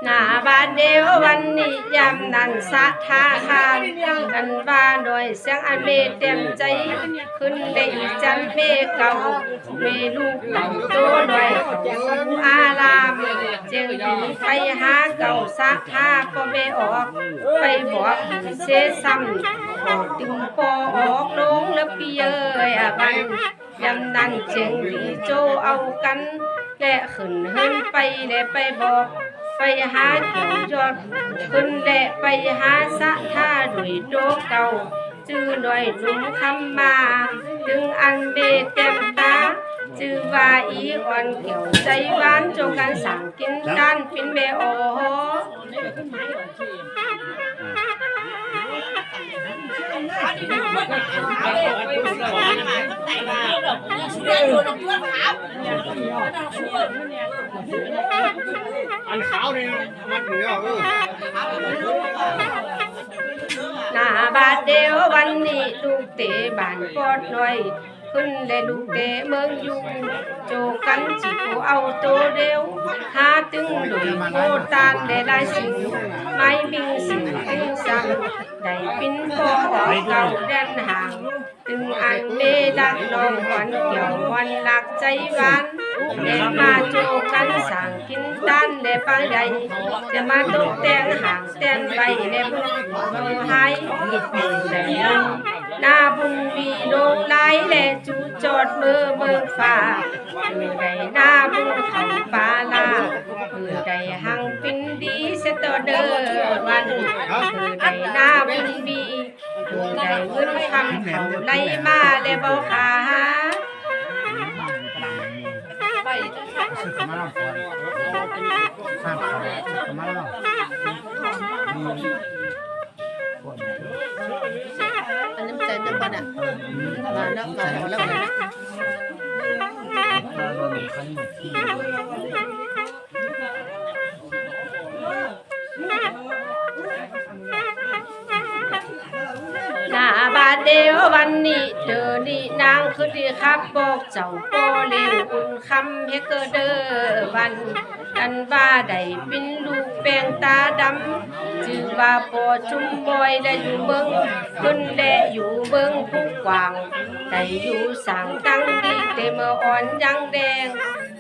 หน้าบ้านเดียววันนี้ยามนั้นสะท่าคานกันบ้านโดยเสียงอันเมเต็มใจขึ้นได้จันเมเก่าเมลูกเต่าตัวหน่อยอารามเจียงดีไปหาเก่าสะท่าก็ไม่ออกไปบอกเสซ้ำตึงปอออกลงแล้วพี่เอ้ยบันยามนั้นเจียงดีโจเอากันและขึ้นเฮินไปและไปบอกไปหาเกี่ยวยอดขึ้นและไปหาสะท่าด้วยโดเก่าจื้อหน่อยนุ่มคำมาถึงอันเบเต็มตาจื้อว่าอีอ่อนเกี่ยวใจหวานจงกันสั่งกินด้านฟินเบโออันขาวนี่มันเหนือหน้าบาดเดียววันนี้ลูกเตะบ้านปอดหน่อยขึ้นได้ลูกเตะเมืองอยู่โจกันจีบเอาตัวเดียวหาตึงหลุยโคตานได้ลายสิ่งไม่บิงสิ่งตึงสั่งได้ปิ้นพอออกเก่าแดนห่างตึงอันเมดักน้องวันเกี่ยววันหลักใจหวานเด็มาโจกันสั่งกินตันเดปใดจะมาตกแต่งห่างแต่งใบเดบุญหายแต่หน้าบุญวีโลกไหลและจูจอดมือฝ่าคือใดหน้าบุญเขาปาลาคือใดหังปินดีเสตเดอวันคือใดหน้าบุญวีคือใดเงินคำเขาไหลมาและบ่ขาอันนี้ใจเต็มบ้านอ่ะมาแล้วมาแล้วหน้าบาดเดียววันนี้เดินนี่นางคือดีครับบอกเจ้าโปเลี้ยงอุ่นคำให้เกิดเด้อวันกันว่าได้เป็นลูกแปงตาดำจื่อว่าปอจุ่มบอยได้อยู่เมืองขึ้นและอยู่เมืองผู้กว้างได้อยู่สั่งตั้งดีเต็มอ่อนยังแดง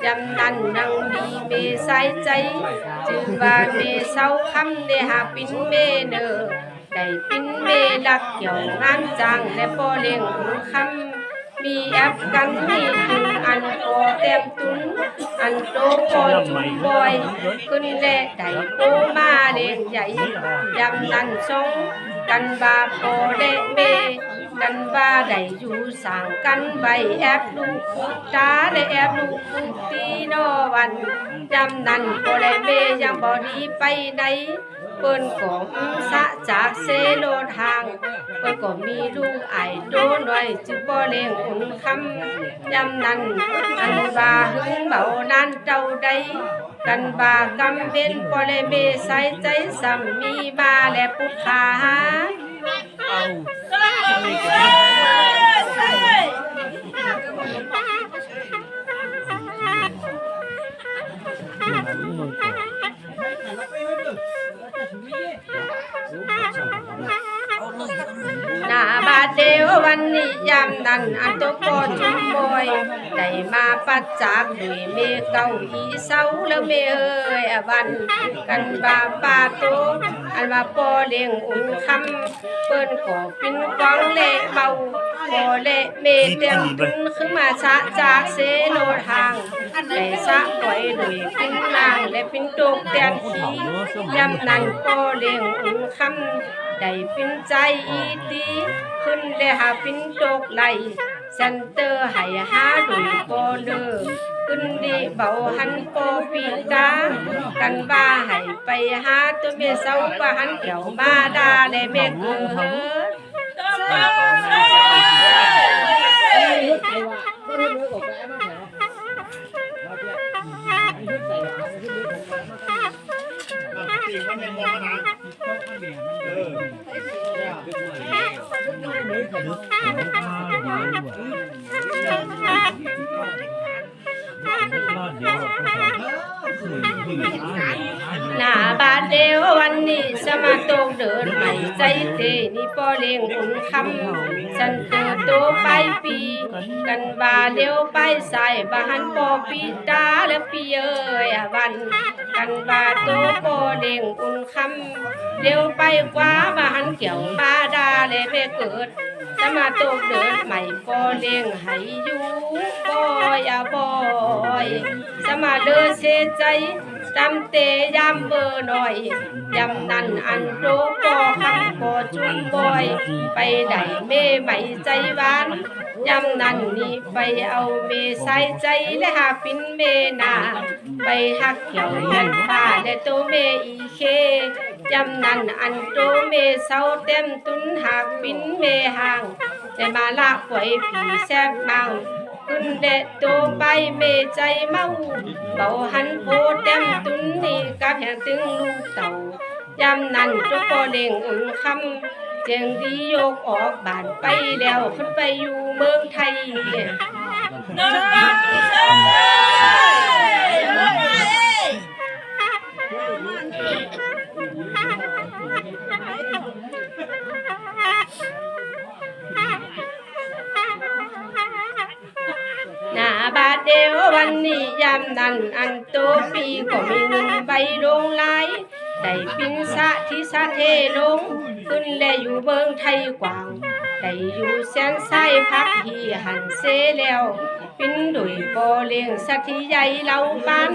ยำนั้นนังมีเมใส่ใจจื่อว่าเมเศร้าคำได้หาปินเมเนอได้ปินเมลักเกี่ยวงานจังและปอเลี้ยงอุ่นคำมีแอปกันมีตุนอันโอเต็มตุนอันโตโกจุนบอยขึ้นและได้โกมาเลี้ยงใหญ่ยำนันทรงกันบาโปเดเมกันบาได้อยู่สั่งกันใบแอบลูกตาและแอบลูกตีโนวันยำนันโปเดเมยังบอดีไปไหนเปิ้นของสะจากเซโลทางเปิ้นก็มีลูกไอโดหน่อยจื้อบ่เลี้ยงอุ่นคำยำนั้นอันว่าหึงเบานั้นเจ้าใดกันว่ากำเป็นบ่เลยเมใส่ใจซ้ำมีมาและปุถาหน้าบาดเดียววันนี้ยามนั้นอันโตโกจุมบอยได้มาปัจจากด้วยเมเก่าอีเศร้าแล้วเมเอ้ยวันกันบาปาโตอันว่าปอเลี้ยงอุ่นคำเปิ้นก็ปินกองเละเบาพอเละเมเต็มตุนขึ้นมาชะจากเสโลทางได้สะปล่อยด้วยปินนางและปินโตกแตงขี้ยำนั้นปอเลี้ยงอุ่นคำได้ปินใจอีตีขึ้นและหาปินโตกไหลเซนเตอร์ให้หาด้วยปอเลอขึ้นดีเบาหันปอปีกากันบ้าให้ไปหาตัวเมเศร้าว่าหันเกี่ยวมาดาและเมเกิด หน้าบาดเดียววันนี้สมาโตกเดินใหม่ใจเตนี่ปอเลี้ยงอุ่นคำสันเติบโตไปปีกันว่าเลี้ยวไปใส่บ้านปอปีตาและปีเอ้ยวันกันว่าโตปอเลี้ยงอุ่นคำเลี้ยวไปกว่าบ้านเกี่ยวมาดาและไปเกิดสมาโตกเดินใหม่ปอเลี้ยงให้อยู่บ่บ่อยสมาเดินเสียใจจำเตยำเบอร์หน่อยยำนั่นอันโตปอคำปอจุนบอยไปได้เมไหมใจหวานยำนั่นนี่ไปเอาเมใส่ใจและหาปินเมนาไปหักเกี่ยวเงินฟ้าและโตเมอีเคยำนั่นอันโตเมเศร้าเต็มตุนหักปินเมห่างแต่มาละปล่อยผีแซบเมาขึ้นเด็ดโตไปเมใจเมาเบาหันโพเต็มตุนนี่กับแห่งตึงลูกเต่ายำนั่นโตปอเล่งอุ่นคำเจียงดีโยกออกบ้านไปแล้วขึ้นไปอยู่เมืองไทยหน้าบาดเดียววันนี้ยามนั้นอันโตปีก็มีเงินใบลงไหลได้ปินสะที่สะเทลงขึ้นและอยู่เมืองไทยกว้างได้อยู่แสนไส้พักที่หันเสแล้วปินโดยบ่เลี้ยงสัตว์ที่ใหญ่เล่าบ้าน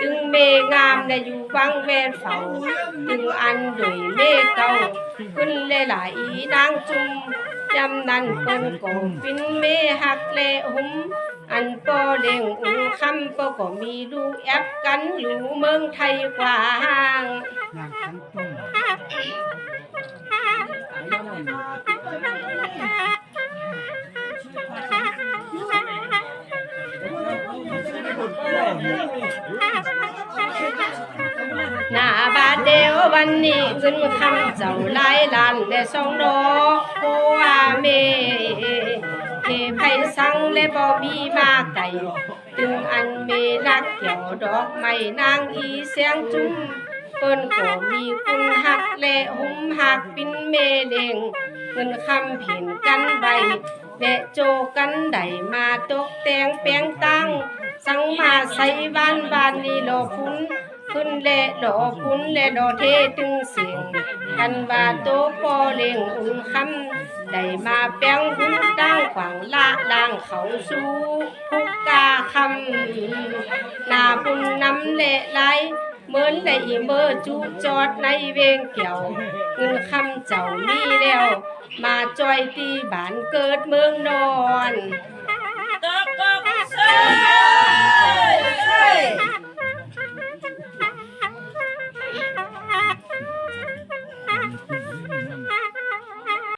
ตึงเมงามได้อยู่วังแวนเฝ้าตึงอันโดยเมเก่าขึ้นและหลายนางจุมยำนั้นเปิ้นก็ปินเมหักและหุ้มอันปอเลี้ยงอุ่นคำปอก็มีลูกแอบกันอยู่เมืองไทยกว้างหน้าบาดเดียววันนี้ขึ้นคำเจ้าหลายล้านและสองดอกโคอาเมเทไพสังและบ่มีมาไก่ตึงอันเมนักเกี่ยวดอกไม้นางอีเสียงจุ้มเปิ้นก็มีคุณหักและหุ้มหักปินเมเล่งเงินคำเพ่นกันใบและโจกันได้มาตกแต่งแปลงตั้งสังมาใส่บ้านนี้โลพุนขึ้นและดอกพุนและดอกเทตึงเสียงกันว่าโตปอเล่งอุ่นคำได้มาแปลงหุ้นตั้งขวางละล่างเขาสู่พุกกาคำนาบุญน้ำและไหลเหมือนได้เมื่อจูจอดในเวงเกี่ยวเงินคำเจ้ามีแล้วมาจอยตีบ้านเกิดเมืองนอน